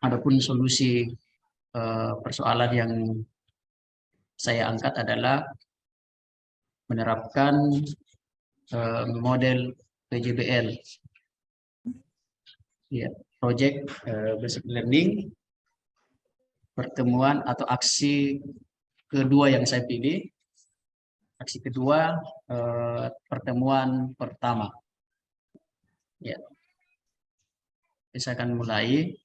Adapun solusi persoalan yang saya angkat adalah menerapkan model PJBL, ya, Project Basic Learning. Pertemuan atau aksi kedua yang saya pilih, aksi kedua pertemuan pertama. Ya, saya akan mulai.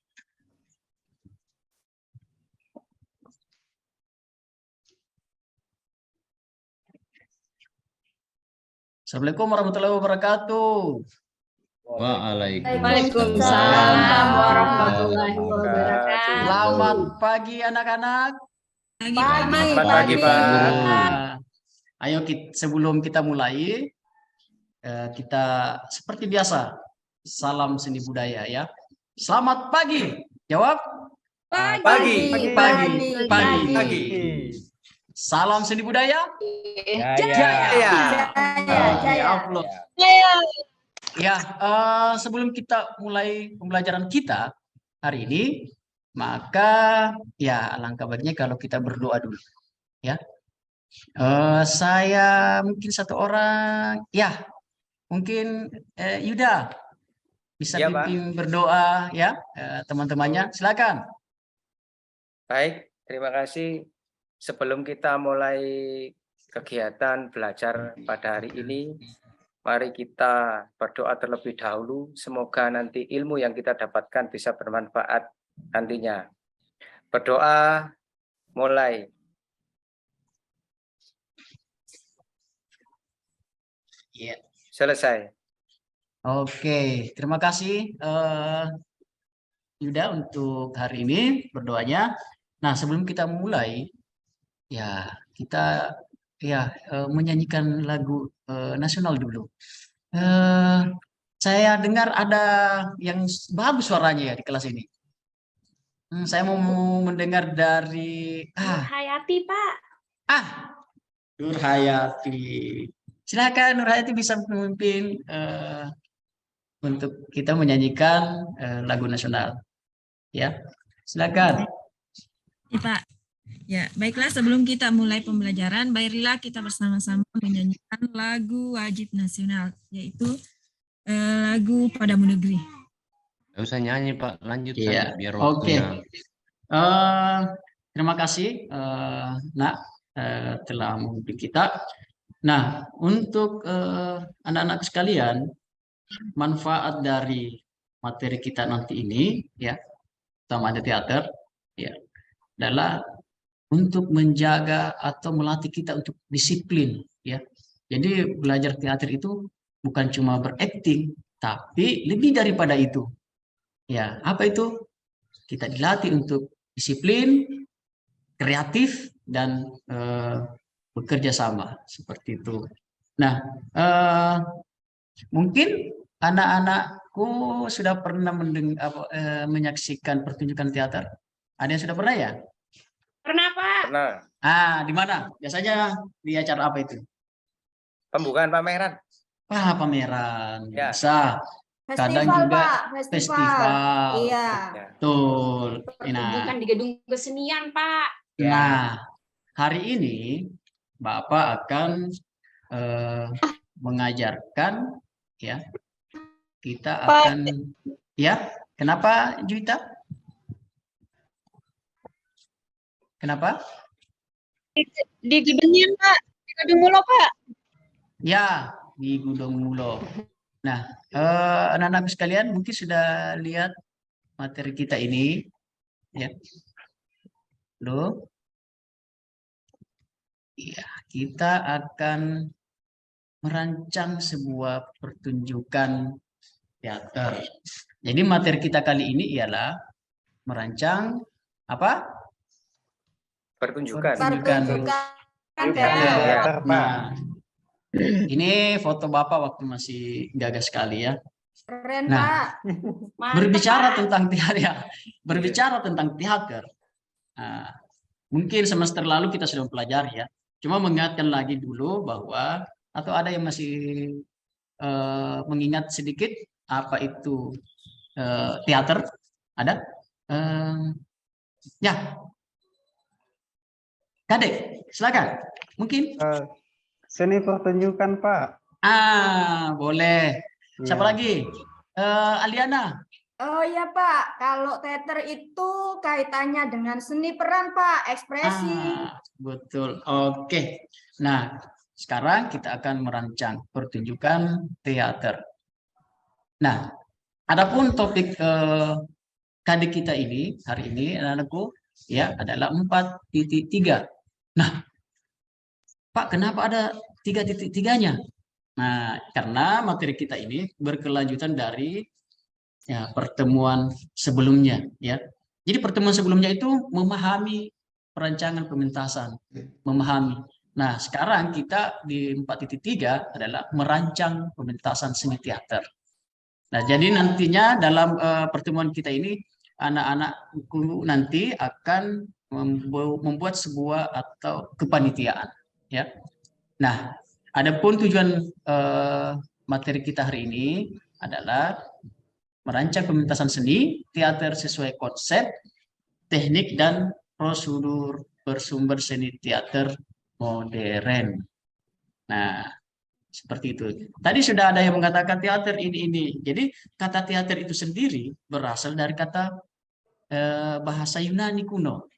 Assalamualaikum warahmatullahi wabarakatuh. Waalaikumsalam warahmatullahi wabarakatuh. Selamat pagi anak-anak. Selamat pagi, Pak. Ayo sebelum kita mulai, kita seperti biasa salam seni budaya ya. Selamat pagi. Jawab. Pagi. Salam seni budaya. Jaya. Ya, sebelum kita mulai pembelajaran kita hari ini, maka ya alangkah baiknya kalau kita berdoa dulu, ya. Saya mungkin satu orang, ya, mungkin Yuda bisa Ya, pimpin berdoa, ya, teman-temannya. Silakan. Baik, terima kasih. Sebelum kita mulai kegiatan belajar pada hari ini, mari kita berdoa terlebih dahulu. Semoga nanti ilmu yang kita dapatkan bisa bermanfaat nantinya. Berdoa, mulai. Ya. Selesai. Oke, terima kasih Yuda untuk hari ini berdoanya. Nah, sebelum kita mulai, ya kita menyanyikan lagu nasional dulu. Saya dengar ada yang bagus suaranya ya di kelas ini. Saya mau mendengar dari Hayati, Pak. Nur Hayati. Silakan Nur Hayati bisa memimpin untuk kita menyanyikan lagu nasional. Ya, silakan. Ya, Pak. Ya, baiklah sebelum kita mulai pembelajaran, marilah kita bersama-sama menyanyikan lagu wajib nasional, yaitu lagu Padamu Negeri. Gak usah nyanyi Pak, lanjut Ya. saja biar Oke. waktunya. Terima kasih Nak telah memimpin kita. Nah, untuk anak-anak sekalian, manfaat dari materi kita nanti ini, ya, terutama ada teater, ya, adalah untuk menjaga atau melatih kita untuk disiplin, ya. Jadi belajar teater itu bukan cuma berakting, tapi lebih daripada itu. Ya, apa itu? Kita dilatih untuk disiplin, kreatif, dan bekerja sama seperti itu. Nah, mungkin anak-anakku sudah pernah menyaksikan pertunjukan teater. Ada yang sudah pernah ya? Pernah, Pak. Pernah. Di mana? Biasanya di acara apa itu? Pembukaan pameran. Pameran. Ya. Bisa. Kadang Festival, juga Pak. festival. Iya. Betul. Pertunjukan di gedung kesenian, Pak. Nah, hari ini Bapak akan mengajarkan, ya. Kita akan, ya. Kenapa, Juwita? Kenapa? Di gedungnya, Pak. Di gedung Mulo, Pak. Ya, di Gunung Mulo. Nah, anak-anak sekalian mungkin sudah lihat materi kita ini, ya. Loh. Ya, kita akan merancang sebuah pertunjukan teater. Jadi materi kita kali ini ialah merancang apa? Pertunjukan. Teater. Nah, ini foto Bapak waktu masih gagah sekali ya. Keren, Nah, Pak. berbicara tentang teater ya. Berbicara tentang teater. Nah, mungkin semester lalu kita sudah pelajari ya. Cuma mengingatkan lagi dulu bahwa atau ada yang masih mengingat sedikit apa itu teater? Ada? Ya, Kadek, silakan. Mungkin. Seni pertunjukan, Pak. Boleh. Siapa Iya. lagi? Aliana. Oh iya Pak, kalau teater itu kaitannya dengan seni peran Pak, ekspresi. Betul. Oke. Nah, sekarang kita akan merancang pertunjukan teater. Nah, adapun topik KD kita ini hari ini anak-anakku ya adalah 4.3. Nah, Pak, kenapa ada 3.3-nya? Nah, karena materi kita ini berkelanjutan dari ya, pertemuan sebelumnya, ya. Jadi pertemuan sebelumnya itu memahami perancangan pementasan, memahami. Nah, sekarang kita di 4.3 adalah merancang pementasan seni teater. Nah, jadi nantinya dalam pertemuan kita ini anak-anakku nanti akan membuat sebuah atau kepanitiaan, ya. Nah, adapun tujuan materi kita hari ini adalah merancang pementasan seni teater sesuai konsep, teknik dan prosedur bersumber seni teater modern. Nah, seperti itu. Tadi sudah ada yang mengatakan teater ini. Jadi kata teater itu sendiri berasal dari kata bahasa Yunani kuno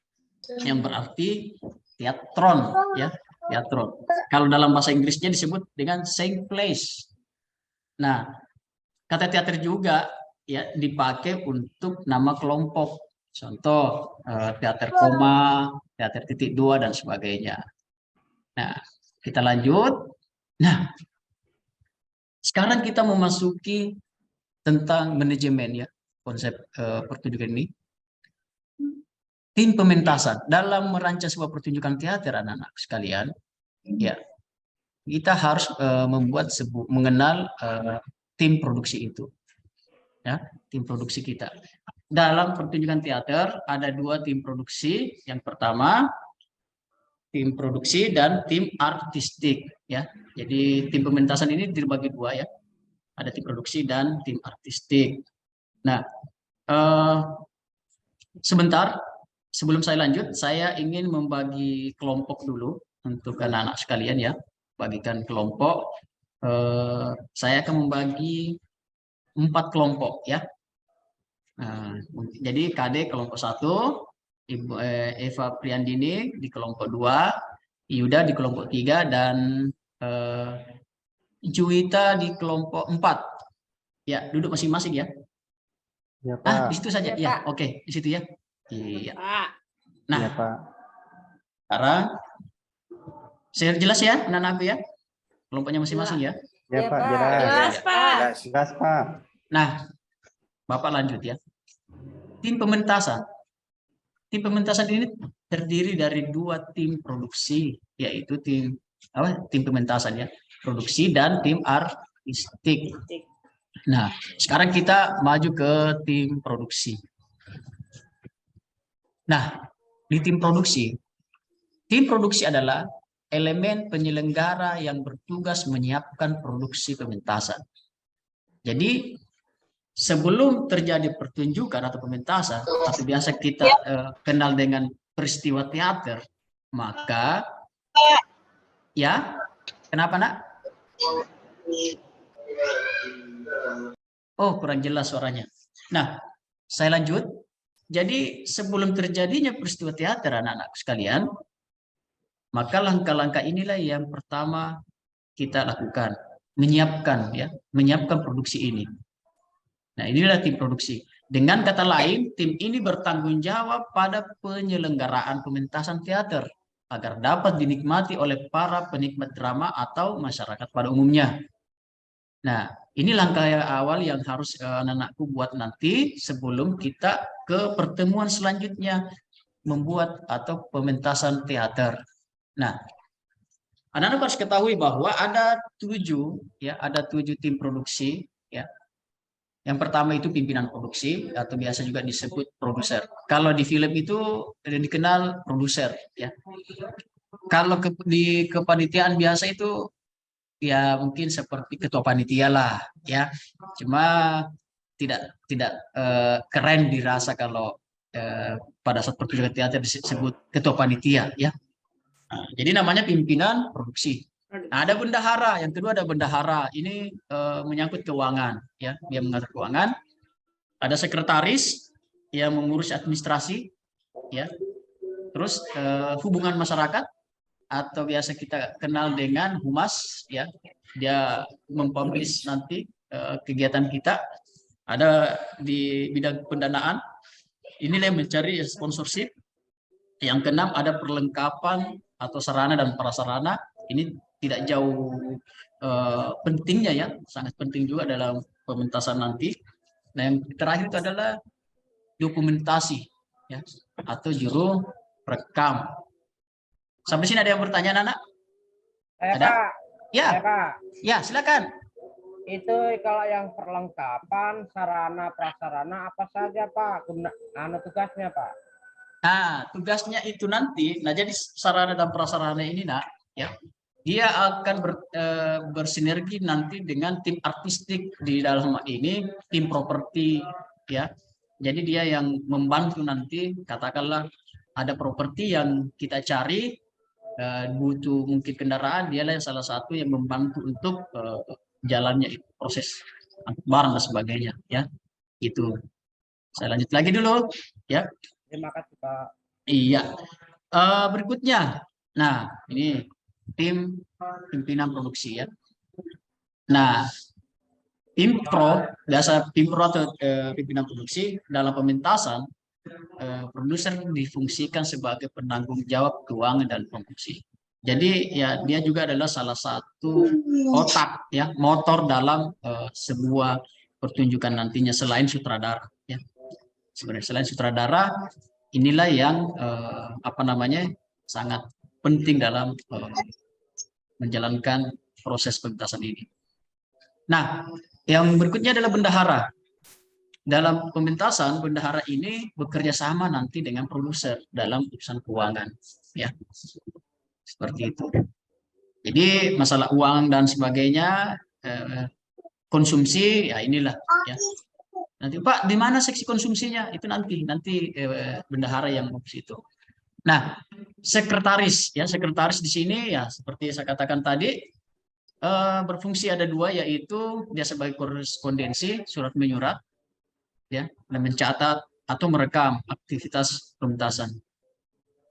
yang berarti teatron, ya, teatron. Kalau dalam bahasa Inggrisnya disebut dengan same place. Nah, kata teater juga ya dipakai untuk nama kelompok. Contoh teater koma, teater titik dua dan sebagainya. Nah, kita lanjut. Nah, sekarang kita memasuki tentang manajemen ya, konsep pertunjukan ini. Tim pementasan dalam merancang sebuah pertunjukan teater anak-anak sekalian, ya kita harus mengenal tim produksi itu, ya tim produksi kita. Dalam pertunjukan teater ada 2 tim produksi. Yang pertama tim produksi dan tim artistik, ya. Jadi tim pementasan ini dibagi 2 ya. Ada tim produksi dan tim artistik. Nah, sebentar sebelum saya lanjut, saya ingin membagi kelompok dulu untuk anak-anak sekalian ya. Bagikan kelompok. Saya akan membagi 4 kelompok ya. Nah, jadi KD kelompok 1, Ibu Eva Priandini di kelompok 2, Yuda di kelompok 3, dan Juwita di kelompok 4. Ya, duduk masing-masing ya. Ya, Pak. Di situ saja. Ya, Ya, Pak. oke, di situ ya. Iya. Nah, Ya, Pak. sekarang saya jelas ya, anak-anakku ya. Kelompoknya masing-masing ya. Ya, Ya, Pak, Pak. jelas. Jelas, Pak. Jelas. Jelas, Pak. Nah, Bapak lanjut ya. Tim pementasan. Tim pementasan ini terdiri dari 2 tim produksi, yaitu tim pementasan ya, produksi dan tim artistik. Nah, sekarang kita maju ke tim produksi. Nah, di tim produksi adalah elemen penyelenggara yang bertugas menyiapkan produksi pementasan. Jadi sebelum terjadi pertunjukan atau pementasan, atau biasa kita kenal dengan peristiwa teater, maka ya, kenapa nak? Oh, kurang jelas suaranya. Nah, saya lanjut. Jadi sebelum terjadinya peristiwa teater anak-anak sekalian, maka langkah-langkah inilah yang pertama kita lakukan, menyiapkan produksi ini. Nah, inilah tim produksi. Dengan kata lain, tim ini bertanggung jawab pada penyelenggaraan pementasan teater agar dapat dinikmati oleh para penikmat drama atau masyarakat pada umumnya. Nah, ini langkah awal yang harus anak-anakku buat nanti sebelum kita ke pertemuan selanjutnya membuat atau pementasan teater. Nah, anak-anak harus ketahui bahwa ada 7 tim produksi ya. Yang pertama itu pimpinan produksi atau biasa juga disebut produser. Kalau di film itu dikenal produser ya. Kalau di kepanitiaan biasa itu ya mungkin seperti ketua panitia lah ya. Cuma tidak keren dirasa kalau pada saat pertunjukan teater disebut ketua panitia ya. Nah, jadi namanya pimpinan produksi. Nah, ada bendahara, yang kedua ada bendahara. Ini menyangkut keuangan ya, dia mengatur keuangan. Ada sekretaris yang mengurus administrasi ya. Terus hubungan masyarakat atau biasa kita kenal dengan humas ya. Dia mempublish nanti kegiatan kita. Ada di bidang pendanaan. Inilah yang mencari sponsorship. Yang keenam ada perlengkapan atau sarana dan prasarana. Ini tidak jauh pentingnya ya, sangat penting juga dalam pementasan nanti. Nah, yang terakhir itu adalah dokumentasi ya, atau juru rekam. Sampai sini ada yang bertanya, Nana? Ada? Pak. Ya. Pak. Ya, silakan. Itu kalau yang perlengkapan, sarana, prasarana apa saja Pak? Tugasnya Pak. Nah, tugasnya itu nanti, nah jadi sarana dan prasarana ini, nak, ya, dia akan bersinergi nanti dengan tim artistik di dalam ini, tim properti, ya. Jadi dia yang membantu nanti, katakanlah ada properti yang kita cari, butuh mungkin kendaraan, dialah yang salah satu yang membantu untuk jalannya proses angkut barang dan sebagainya, ya. Itu. Saya lanjut lagi dulu, ya. Terima kasih Pak. Iya. Berikutnya, nah ini tim pimpinan produksi ya. Nah, tim pro, biasa tim pro atau pimpinan produksi dalam pementasan, produser difungsikan sebagai penanggung jawab keuangan dan produksi. Jadi ya dia juga adalah salah satu otak ya, motor dalam sebuah pertunjukan nantinya selain sutradara ya. Sebenarnya selain sutradara, inilah yang sangat penting dalam menjalankan proses pementasan ini. Nah, yang berikutnya adalah bendahara. Dalam pementasan, bendahara ini bekerja sama nanti dengan produser dalam urusan keuangan, ya, seperti itu. Jadi masalah uang dan sebagainya, konsumsi, ya inilah, ya. Nanti Pak, di mana seksi konsumsinya? Itu nanti bendahara yang ngurus itu. Nah, sekretaris ya, sekretaris di sini ya seperti saya katakan tadi berfungsi ada dua, yaitu dia sebagai korespondensi surat menyurat ya, dan mencatat atau merekam aktivitas pementasan.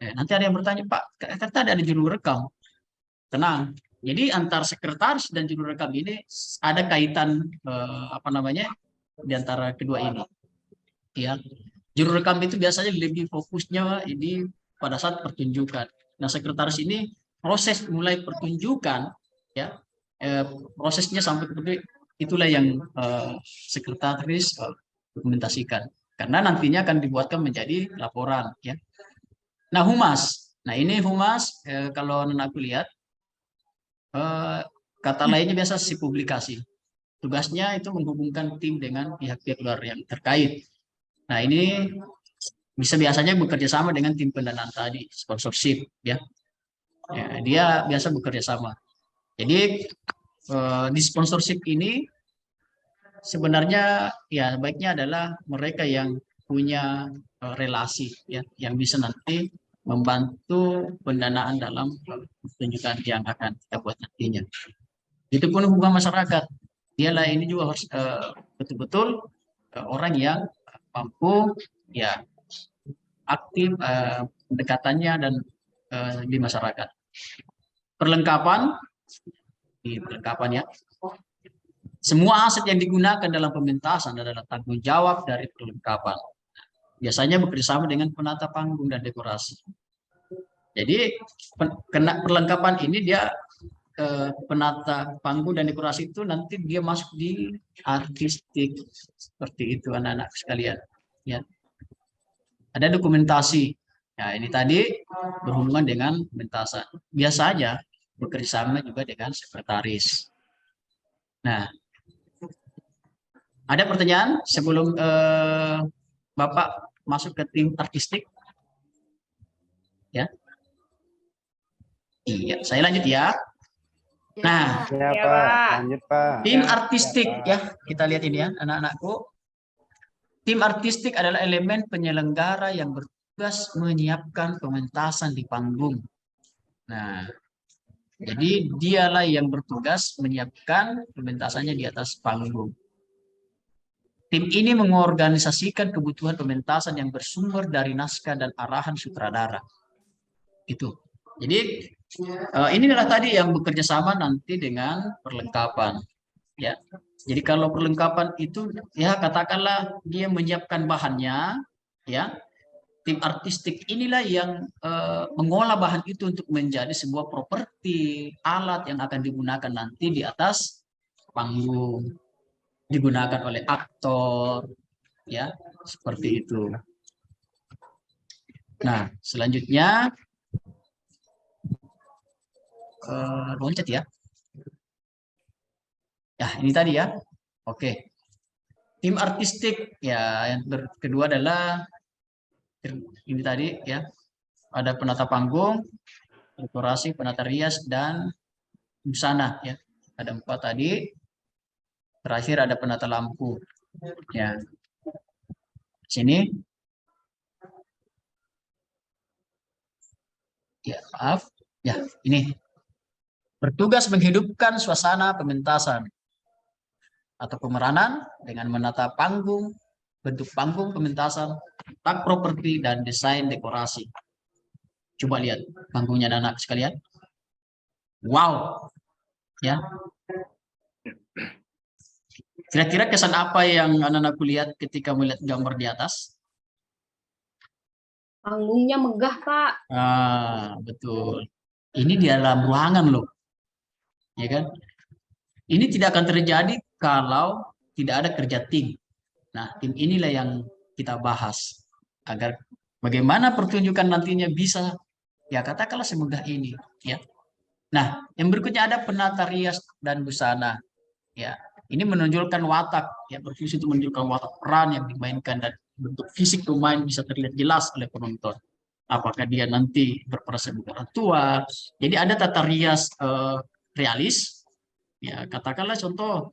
Nanti ada yang bertanya, Pak, kata ada juru rekam. Tenang. Jadi antar sekretaris dan juru rekam ini ada kaitan di antara kedua ini. Ya. Juru rekam itu biasanya lebih fokusnya ini pada saat pertunjukan. Nah, sekretaris ini proses mulai pertunjukan ya, prosesnya sampai ke itulah yang sekretaris dokumentasikan. Karena nantinya akan dibuatkan menjadi laporan ya. Nah, humas. Nah, ini humas kalau aku lihat kata lainnya biasa si publikasi. Tugasnya itu menghubungkan tim dengan pihak-pihak luar yang terkait. Nah, ini biasanya bekerja sama dengan tim pendanaan tadi, sponsorship, ya. Dia biasa bekerja sama. Jadi di sponsorship ini sebenarnya ya baiknya adalah mereka yang punya relasi, ya, yang bisa nanti membantu pendanaan dalam pertunjukan yang akan kita buat nantinya. Itu pun hubungan masyarakat. Dialah ini juga harus betul-betul orang yang mampu ya aktif pendekatannya dan di masyarakat. Perlengkapan ya. Semua aset yang digunakan dalam pementasan adalah tanggung jawab dari perlengkapan. Biasanya bekerjasama dengan penata panggung dan dekorasi. Jadi perlengkapan ini dia penata panggung dan dekorasi itu nanti dia masuk di artistik, seperti itu anak-anak sekalian ya. Ada dokumentasi. Nah, ini tadi berhubungan dengan pementasan. Biasanya bekerjasama juga dengan sekretaris. Nah, ada pertanyaan sebelum Bapak masuk ke tim artistik? Ya. Iya, saya lanjut ya. Nah, Ya Pak, lanjut Pak. tim artistik ya, kita lihat ini ya, anak-anakku. Tim artistik adalah elemen penyelenggara yang bertugas menyiapkan pementasan di panggung. Nah, jadi dialah yang bertugas menyiapkan pementasannya di atas panggung. Tim ini mengorganisasikan kebutuhan pementasan yang bersumber dari naskah dan arahan sutradara. Itu. Jadi inilah tadi yang bekerja sama nanti dengan perlengkapan. Ya. Jadi kalau perlengkapan itu ya katakanlah dia menyiapkan bahannya, ya. Tim artistik inilah yang mengolah bahan itu untuk menjadi sebuah properti alat yang akan digunakan nanti di atas panggung, digunakan oleh aktor, ya seperti itu. Nah selanjutnya loncat ya. Ya ini tadi ya. Oke. Tim artistik ya yang kedua adalah ini tadi ya. Ada penata panggung, dekorasi, penata rias dan busana ya. Ada 4 tadi. Terakhir ada penata lampu. Ya. Sini. Ya, maaf. Ya, ini. Bertugas menghidupkan suasana pementasan atau pemeranan dengan menata panggung, bentuk panggung pementasan, tak properti dan desain dekorasi. Coba lihat panggungnya anak-anak sekalian. Wow. Ya. Kira-kira kesan apa yang anak-anak lihat ketika melihat gambar di atas? Panggungnya megah, Pak. Ah, betul. Ini di dalam ruangan loh. Ya kan? Ini tidak akan terjadi kalau tidak ada kerja tim. Nah, tim inilah yang kita bahas agar bagaimana pertunjukan nantinya bisa ya katakanlah semudah ini, ya. Nah, yang berikutnya ada penata rias dan busana. Ya, ini menonjolkan watak, ya berfungsi untuk menunjukkan watak peran yang dimainkan dan bentuk fisik pemain bisa terlihat jelas oleh penonton. Apakah dia nanti berperan sebagai orang tua? Jadi ada tata rias realis. Ya, katakanlah contoh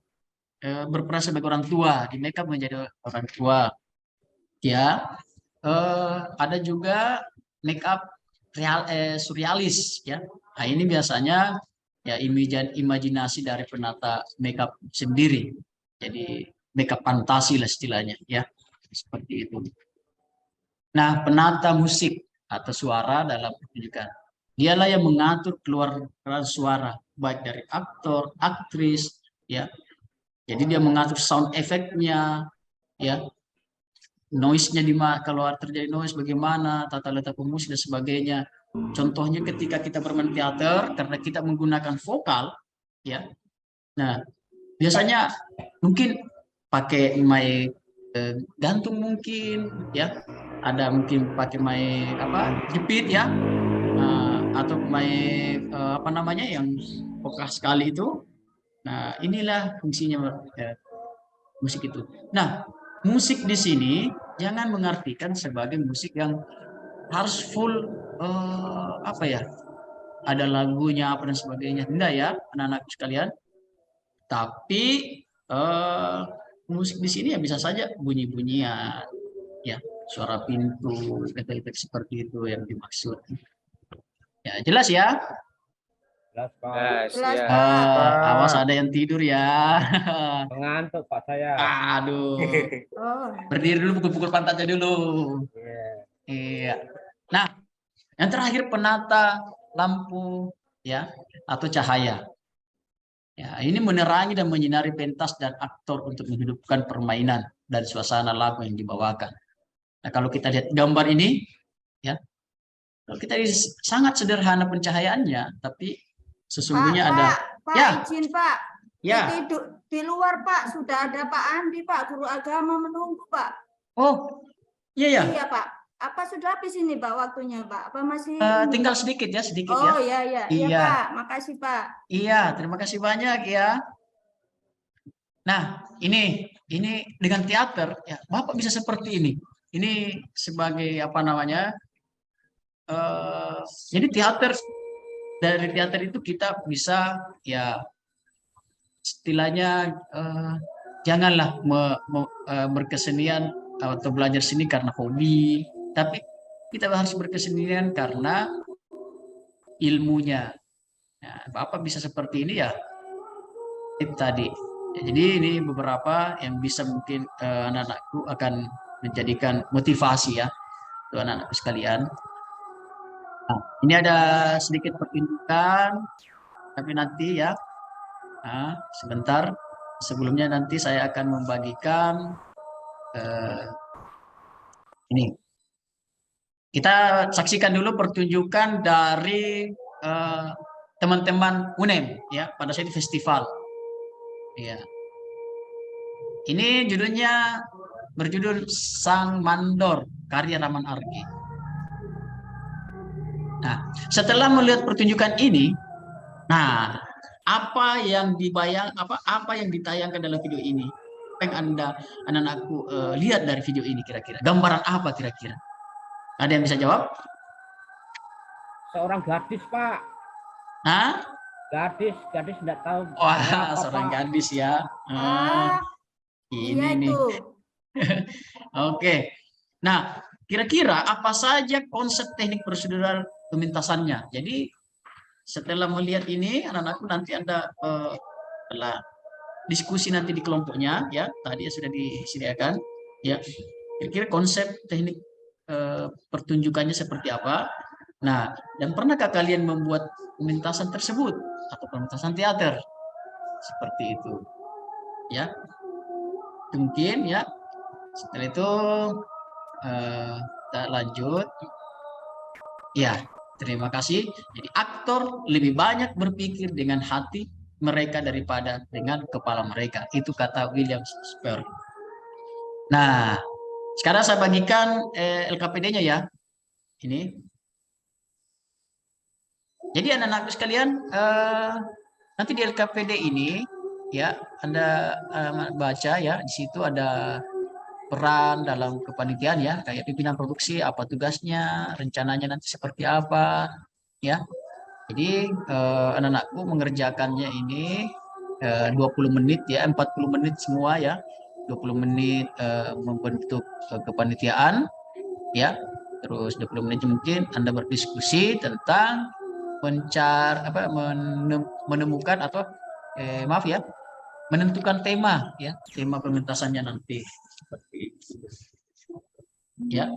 berperan sebagai orang tua, di makeup menjadi orang tua. Ya, ada juga makeup surrealis ya. Nah, ini biasanya ya imajinasi dari penata makeup sendiri. Jadi makeup fantasi lah istilahnya ya. Seperti itu. Nah, penata musik atau suara dalam pertunjukan. Dialah yang mengatur keluaran suara baik dari aktor, aktris ya. Jadi dia mengatur sound efeknya ya. Noise-nya di mana, kalau terjadi noise bagaimana, tata letak pemusik dan sebagainya. Contohnya ketika kita bermain teater karena kita menggunakan vokal ya. Nah, biasanya mungkin pakai mic gantung mungkin ya. Ada mungkin pakai mic jepit ya. Atau mic apa namanya yang pokok sekali itu. Nah, inilah fungsinya musik itu. Nah, musik di sini jangan mengartikan sebagai musik yang harus full ada lagunya apa dan sebagainya. Enggak ya, anak-anak sekalian. Tapi musik di sini ya bisa saja bunyi-bunyian, ya suara pintu, efek-efek seperti itu yang dimaksud. Ya jelas ya. Jelas, Pak. Jelas, Ya. Pak. Awas ada yang tidur ya. Mengantuk, Pak, saya. Aduh. Oh. Berdiri dulu, pukul-pukul pantatnya dulu. Iya. Nah, yang terakhir penata lampu ya atau cahaya. Ya, ini menerangi dan menyinari pentas dan aktor untuk menghidupkan permainan dan suasana lagu yang dibawakan. Nah, kalau kita lihat gambar ini, ya, kalau kita lihat sangat sederhana pencahayaannya, tapi sesungguhnya ada. Pak, Ya. izin Pak. Ya. Di luar Pak sudah ada Pak Andi Pak, guru agama menunggu Pak. Oh, iya ya. Iya Pak. Apa sudah habis ini Pak waktunya Pak? Apa masih? Tinggal sedikit ya, sedikit ya. Oh iya Iya. Pak. Makasih Pak. Iya, terima kasih banyak ya. Nah, ini dengan teater ya, Bapak bisa seperti ini. Ini sebagai apa namanya? Jadi dari teater itu kita bisa ya istilahnya janganlah berkesenian atau belajar seni karena hobi, tapi kita harus berkesenian karena ilmunya. Nah, Bapak bisa seperti ini ya, itu tadi. Ya, jadi ini beberapa yang bisa mungkin anak-anakku akan menjadikan motivasi ya, untuk anak-anakku sekalian. Nah, ini ada sedikit pertunjukan, tapi nanti ya, sebentar. Sebelumnya nanti saya akan membagikan ini. Kita saksikan dulu pertunjukan dari teman-teman UNEM ya pada saat festival. Ya. Ini judulnya berjudul Sang Mandor karya Rahman Argi. Nah, setelah melihat pertunjukan ini, nah apa yang ditayangkan dalam video ini? Apa yang anak-anakku lihat dari video ini kira-kira? Gambaran apa kira-kira? Ada yang bisa jawab? Seorang gadis, Pak. Hah? Gadis enggak tahu. Wah, apa, seorang Pak. gadis ya. Iya Ini nih. itu. Oke. Nah, kira-kira apa saja konsep teknik prosedural pementasannya? Jadi setelah melihat ini, anak-anakku nanti Anda telah diskusi nanti di kelompoknya, ya. Tadi sudah disediakan, ya. Kira-kira konsep teknik pertunjukannya seperti apa? Nah, dan pernahkah kalian membuat pementasan tersebut atau pementasan teater seperti itu? Ya, mungkin ya. Setelah itu kita lanjut. Ya, terima kasih. Jadi aktor lebih banyak berpikir dengan hati mereka daripada dengan kepala mereka. Itu kata William Shakespeare. Nah, sekarang saya bagikan LKPD-nya ya. Ini. Jadi anak-anak sekalian, nanti di LKPD ini ya Anda baca ya, di situ ada peran dalam kepanitiaan ya, kayak pimpinan produksi, apa tugasnya, rencananya nanti seperti apa, ya. Jadi anak-anakku mengerjakannya ini 20 menit ya, 40 menit semua ya, 20 menit membentuk kepanitiaan, ya. Terus 20 menit mungkin Anda berdiskusi tentang menemukan atau maaf ya, menentukan tema ya, tema pementasannya nanti. Seperti itu. Ya.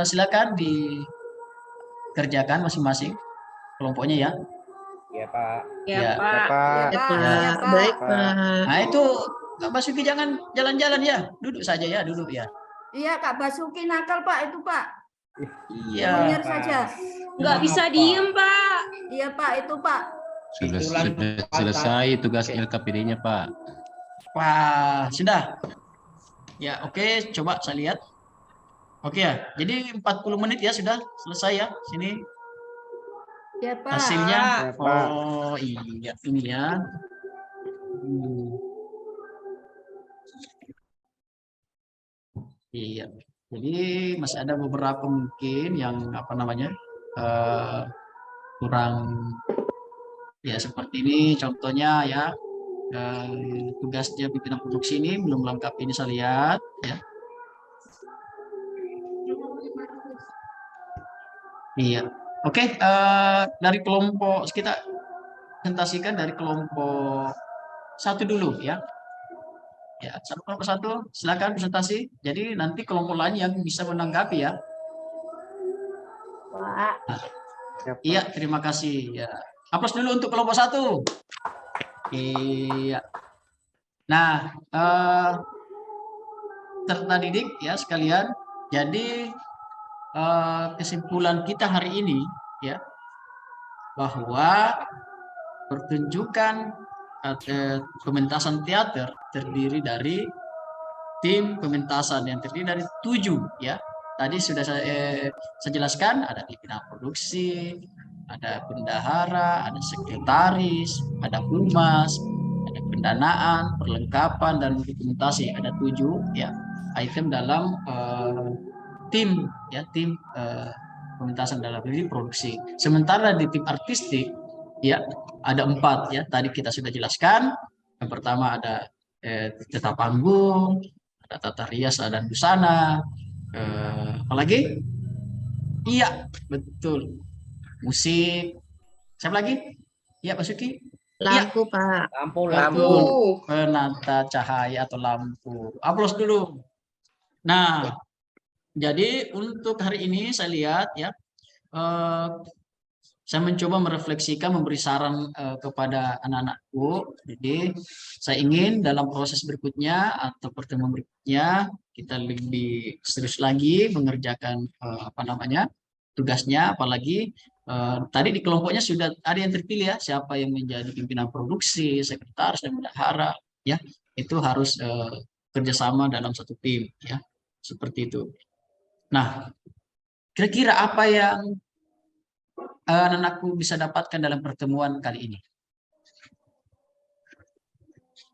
Silakan dikerjakan masing-masing kelompoknya ya. Iya, Pak. Ya, Ya. Pak. Ya, Pak. Ya, Pak. Ya. Ya, Pak. Baik, Pak. Pak. Nah itu Kak Basuki jangan jalan-jalan ya, duduk saja ya, duduk ya. Iya, Kak Basuki nakal, Pak, itu, Pak. Iya. Menyer saja. Nggak bisa diem, Pak. Iya, Pak, itu, Pak. Sudah Itulah selesai tugas LKPD-nya, Pak. Wah, sudah. Ya, oke, coba saya lihat. Oke ya. Jadi 40 menit ya sudah selesai ya. Sini Iya, Pak. hasilnya. Ya, Pak. Oh, iya ini ya. Iya. Jadi masih ada beberapa mungkin yang apa namanya? Kurang ya seperti ini contohnya ya. Tugasnya pimpinan produksi ini belum lengkap, ini saya lihat ya. Iya, oke. Dari kelompok kita presentasikan dari kelompok satu dulu ya. Ya, kelompok satu, silakan presentasi. Jadi nanti kelompok lain yang bisa menanggapi ya. Pak. Ya, Pak. Iya, terima kasih ya. Aplaus dulu untuk kelompok satu. Iya. Nah, peserta didik ya sekalian. Jadi kesimpulan kita hari ini ya bahwa pertunjukan pementasan teater terdiri dari tim pementasan yang terdiri dari 7 ya. Tadi sudah saya jelaskan, ada pimpinan produksi, ada bendahara, ada sekretaris, ada humas, ada pendanaan, perlengkapan dan dokumentasi. Ada 7 ya item dalam tim ya, tim pementasan dalam ini produksi. Sementara di tim artistik ya ada 4 ya. Tadi kita sudah jelaskan. Yang pertama ada tata panggung, ada tata rias, ada busana, apalagi? Iya, betul. Musik. Siapa lagi? Iya, Pak Suki. Lampu, Pak. Lampu, Betul. Penata cahaya atau lampu. Aplaus dulu. Nah, jadi untuk hari ini saya lihat ya, saya mencoba merefleksikan, memberi saran kepada anak-anakku. Jadi saya ingin dalam proses berikutnya atau pertemuan berikutnya kita lebih serius lagi mengerjakan tugasnya. Apalagi tadi di kelompoknya sudah ada yang terpilih ya, siapa yang menjadi pimpinan produksi, sekretaris dan bendahara ya, itu harus kerjasama dalam satu tim ya, seperti itu. Nah, kira-kira apa yang anak-anakku bisa dapatkan dalam pertemuan kali ini?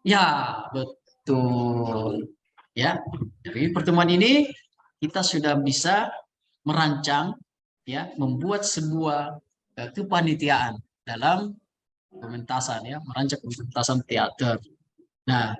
Ya, betul. Ya, dari pertemuan ini kita sudah bisa merancang, ya, membuat sebuah kepanitiaan dalam pementasan, ya, merancang pementasan teater. Nah,